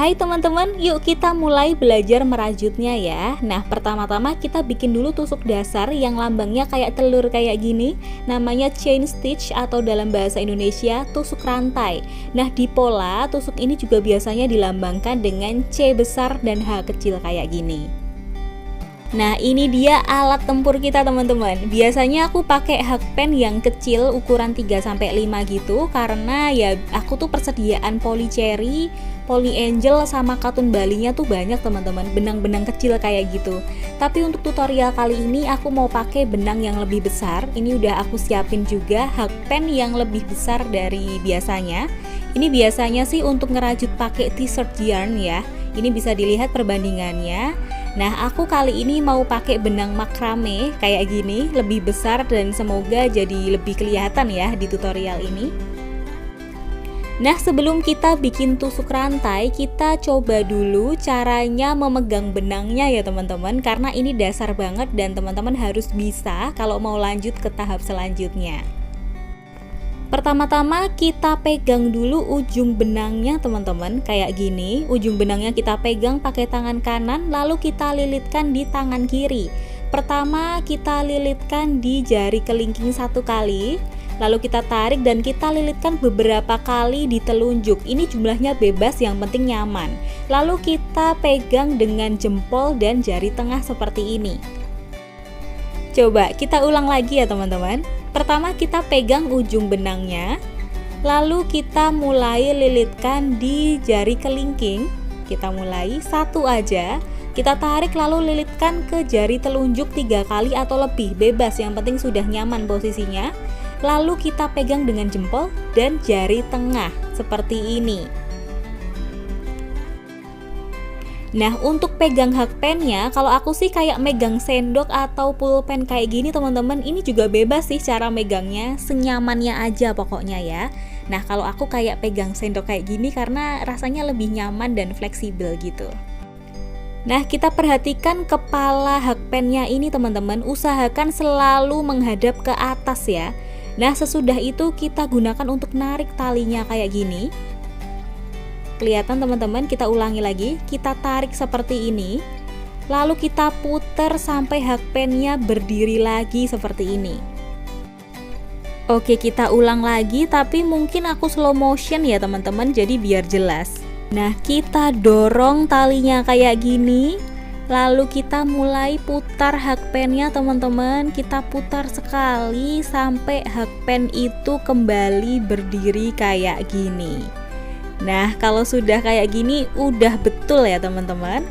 Hai teman-teman, yuk kita mulai belajar merajutnya ya. Nah, pertama-tama kita bikin dulu tusuk dasar yang lambangnya kayak telur kayak gini. Namanya chain stitch atau dalam bahasa Indonesia tusuk rantai. Nah, di pola tusuk ini juga biasanya dilambangkan dengan C besar dan H kecil kayak gini. Nah, ini dia alat tempur kita teman-teman. Biasanya aku pakai hakpen yang kecil ukuran 3-5 gitu, karena ya aku tuh persediaan poli cherry, poli angel sama katun balinya tuh banyak teman-teman, benang-benang kecil kayak gitu. Tapi untuk tutorial kali ini aku mau pakai benang yang lebih besar. Ini udah aku siapin juga hakpen yang lebih besar dari biasanya. Ini biasanya sih untuk ngerajut pakai t-shirt yarn ya. Ini bisa dilihat perbandingannya. Nah, aku kali ini mau pakai benang makrame kayak gini, lebih besar dan semoga jadi lebih kelihatan ya di tutorial ini. Nah, sebelum kita bikin tusuk rantai, kita coba dulu caranya memegang benangnya ya teman-teman, karena ini dasar banget dan teman-teman harus bisa kalau mau lanjut ke tahap selanjutnya. Pertama-tama kita pegang dulu ujung benangnya teman-teman, kayak gini. Ujung benangnya kita pegang pakai tangan kanan, lalu kita lilitkan di tangan kiri. Pertama kita lilitkan di jari kelingking 1 kali, lalu kita tarik dan kita lilitkan beberapa kali di telunjuk. Ini jumlahnya bebas, yang penting nyaman. Lalu kita pegang dengan jempol dan jari tengah seperti ini. Coba kita ulang lagi ya teman-teman. Pertama kita pegang ujung benangnya, lalu kita mulai lilitkan di jari kelingking. Kita mulai 1 aja, kita tarik lalu lilitkan ke jari telunjuk 3 kali atau lebih, bebas, yang penting sudah nyaman posisinya. Lalu kita pegang dengan jempol dan jari tengah seperti ini. Nah, untuk pegang hakpennya, kalau aku sih kayak megang sendok atau pulpen kayak gini teman-teman. Ini juga bebas sih cara megangnya, senyamannya aja pokoknya ya. Nah, kalau aku kayak pegang sendok kayak gini karena rasanya lebih nyaman dan fleksibel gitu. Nah, kita perhatikan kepala hakpennya ini teman-teman, usahakan selalu menghadap ke atas ya. Nah, sesudah itu kita gunakan untuk narik talinya kayak gini. Kelihatan teman-teman, kita ulangi lagi, kita tarik seperti ini, lalu kita putar sampai hakpennya berdiri lagi seperti ini. Oke, kita ulang lagi, tapi mungkin aku slow motion ya teman-teman, jadi biar jelas. Nah, kita dorong talinya kayak gini, lalu kita mulai putar hakpennya teman-teman. Kita putar sekali sampai hakpen itu kembali berdiri kayak gini. Nah, kalau sudah kayak gini udah betul ya teman-teman.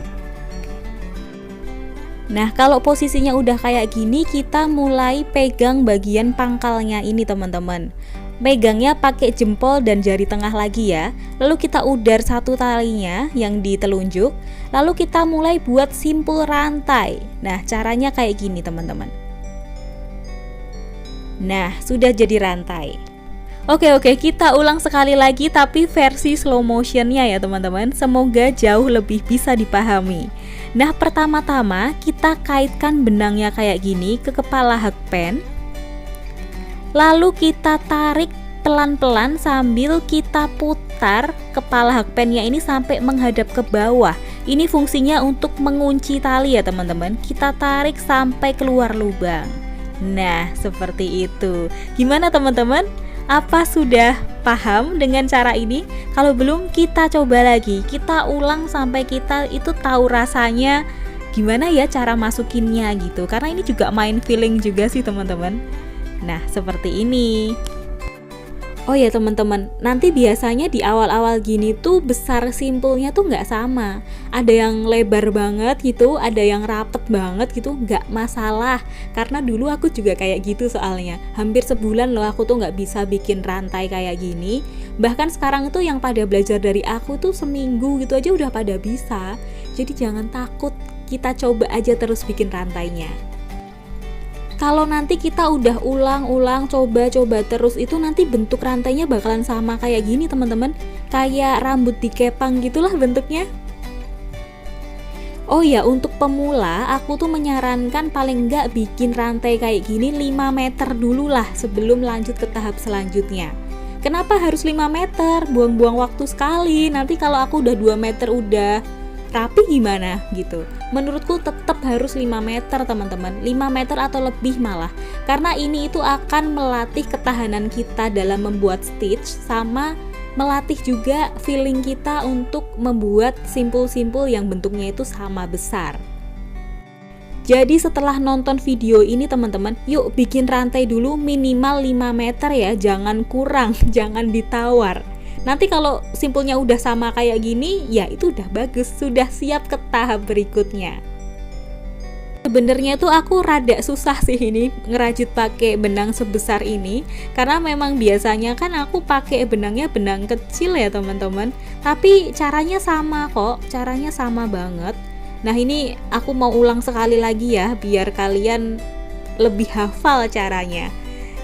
Nah, kalau posisinya udah kayak gini, kita mulai pegang bagian pangkalnya ini teman-teman. Pegangnya pakai jempol dan jari tengah lagi ya. Lalu kita udar 1 talinya yang di telunjuk, lalu kita mulai buat simpul rantai. Nah, caranya kayak gini teman-teman. Nah, sudah jadi rantai. Oke, kita ulang sekali lagi tapi versi slow motionnya ya teman-teman. Semoga jauh lebih bisa dipahami. Nah, pertama-tama kita kaitkan benangnya kayak gini ke kepala hakpen. Lalu kita tarik pelan-pelan sambil kita putar kepala hakpennya ini sampai menghadap ke bawah. Ini fungsinya untuk mengunci tali ya teman-teman. Kita tarik sampai keluar lubang. Nah, seperti itu. Gimana teman-teman? Apa sudah paham dengan cara ini? Kalau belum, kita coba lagi. Kita ulang sampai kita itu tahu rasanya gimana ya cara masukinnya gitu. Karena ini juga main feeling juga sih teman-teman. Nah, seperti ini. Oh ya teman-teman, nanti biasanya di awal-awal gini tuh besar simpulnya tuh nggak sama. Ada yang lebar banget gitu, ada yang rapet banget gitu, nggak masalah. Karena dulu aku juga kayak gitu soalnya. Hampir sebulan loh aku tuh nggak bisa bikin rantai kayak gini. Bahkan sekarang itu yang pada belajar dari aku tuh seminggu gitu aja udah pada bisa. Jadi jangan takut, kita coba aja terus bikin rantainya. Kalau nanti kita udah ulang-ulang, coba-coba terus, itu nanti bentuk rantainya bakalan sama kayak gini teman-teman. Kayak rambut dikepang gitulah bentuknya. Oh ya, untuk pemula aku tuh menyarankan paling enggak bikin rantai kayak gini 5 meter dulu lah sebelum lanjut ke tahap selanjutnya. Kenapa harus 5 meter? Buang-buang waktu sekali. Nanti kalau aku udah 2 meter udah rapi gimana gitu. Menurutku tetap harus 5 meter teman-teman, 5 meter atau lebih malah, karena ini itu akan melatih ketahanan kita dalam membuat stitch, sama melatih juga feeling kita untuk membuat simpul-simpul yang bentuknya itu sama besar. Jadi setelah nonton video ini teman-teman, yuk bikin rantai dulu minimal 5 meter ya, jangan kurang, jangan ditawar. Nanti kalau simpulnya udah sama kayak gini, ya itu udah bagus, sudah siap ke tahap berikutnya. Sebenarnya tuh aku rada susah sih ini ngerajut pakai benang sebesar ini, karena memang biasanya kan aku pakai benangnya benang kecil ya teman-teman. Tapi caranya sama kok, caranya sama banget. Nah ini aku mau ulang sekali lagi ya, biar kalian lebih hafal caranya.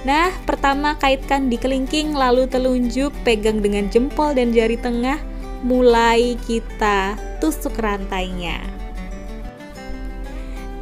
Nah, pertama kaitkan di kelingking, lalu telunjuk, pegang dengan jempol dan jari tengah, mulai kita tusuk rantainya.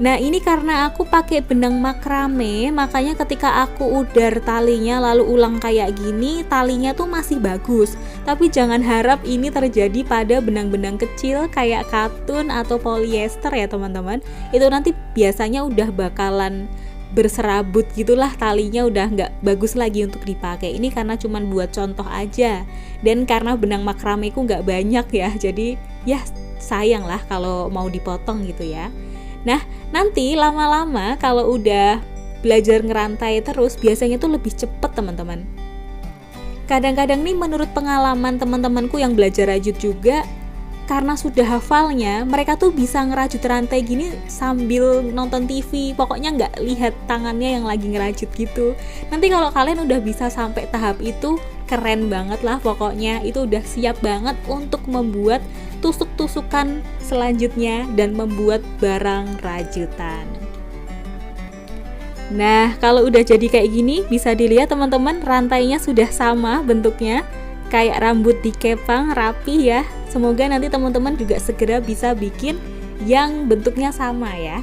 Nah, ini karena aku pakai benang makrame, makanya ketika aku udar talinya lalu ulang kayak gini, talinya tuh masih bagus. Tapi jangan harap ini terjadi pada benang-benang kecil kayak katun atau polyester ya teman-teman. Itu nanti biasanya udah bakalan berserabut gitulah, talinya udah nggak bagus lagi untuk dipakai. Ini karena cuman buat contoh aja, dan karena benang makrameku nggak banyak ya, jadi ya sayang lah kalau mau dipotong gitu ya. Nah nanti lama-lama kalau udah belajar ngerantai terus, biasanya tuh lebih cepet teman-teman. Kadang-kadang nih menurut pengalaman teman-temanku yang belajar rajut juga, karena sudah hafalnya, mereka tuh bisa ngerajut rantai gini sambil nonton TV, pokoknya nggak lihat tangannya yang lagi ngerajut gitu. Nanti kalau kalian udah bisa sampai tahap itu, keren banget lah pokoknya, itu udah siap banget untuk membuat tusuk-tusukan selanjutnya dan membuat barang rajutan. Nah, kalau udah jadi kayak gini, bisa dilihat teman-teman, rantainya sudah sama bentuknya, kayak rambut dikepang, rapi ya. Semoga nanti teman-teman juga segera bisa bikin yang bentuknya sama ya.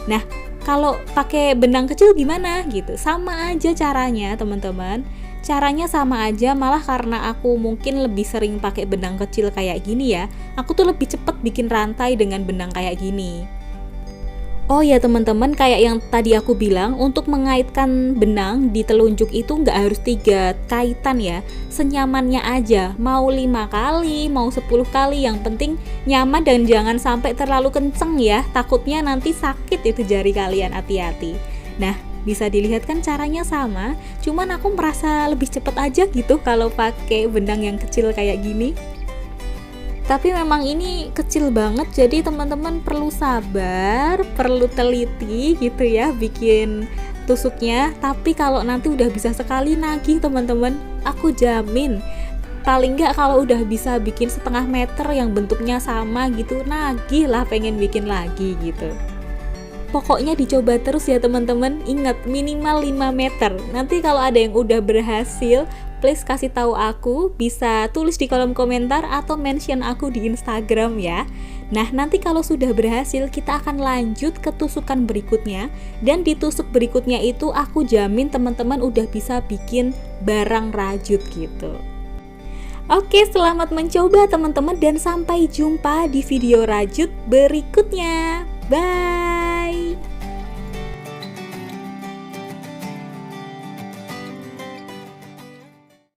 Nah, kalau pakai benang kecil gimana gitu? Sama aja caranya teman-teman. Caranya sama aja, malah karena aku mungkin lebih sering pakai benang kecil kayak gini ya, aku tuh lebih cepet bikin rantai dengan benang kayak gini. Oh ya teman-teman, kayak yang tadi aku bilang, untuk mengaitkan benang di telunjuk itu nggak harus 3 kaitan ya, senyamannya aja, mau 5 kali, mau 10 kali, yang penting nyaman dan jangan sampai terlalu kenceng ya, takutnya nanti sakit itu jari kalian, hati-hati. Nah, bisa dilihat kan caranya sama, cuman aku merasa lebih cepet aja gitu kalau pakai benang yang kecil kayak gini. Tapi memang ini kecil banget, jadi teman-teman perlu sabar, perlu teliti gitu ya bikin tusuknya. Tapi kalau nanti udah bisa sekali, nagih teman-teman, aku jamin. Paling nggak kalau udah bisa bikin 1/2 meter yang bentuknya sama gitu, nagih lah pengen bikin lagi gitu. Pokoknya dicoba terus ya teman-teman, ingat minimal 5 meter. Nanti kalau ada yang udah berhasil, please kasih tahu aku, bisa tulis di kolom komentar atau mention aku di Instagram ya. Nah nanti kalau sudah berhasil, kita akan lanjut ke tusukan berikutnya, dan di tusuk berikutnya itu aku jamin teman-teman udah bisa bikin barang rajut gitu. Oke, selamat mencoba teman-teman, dan sampai jumpa di video rajut berikutnya. Bye.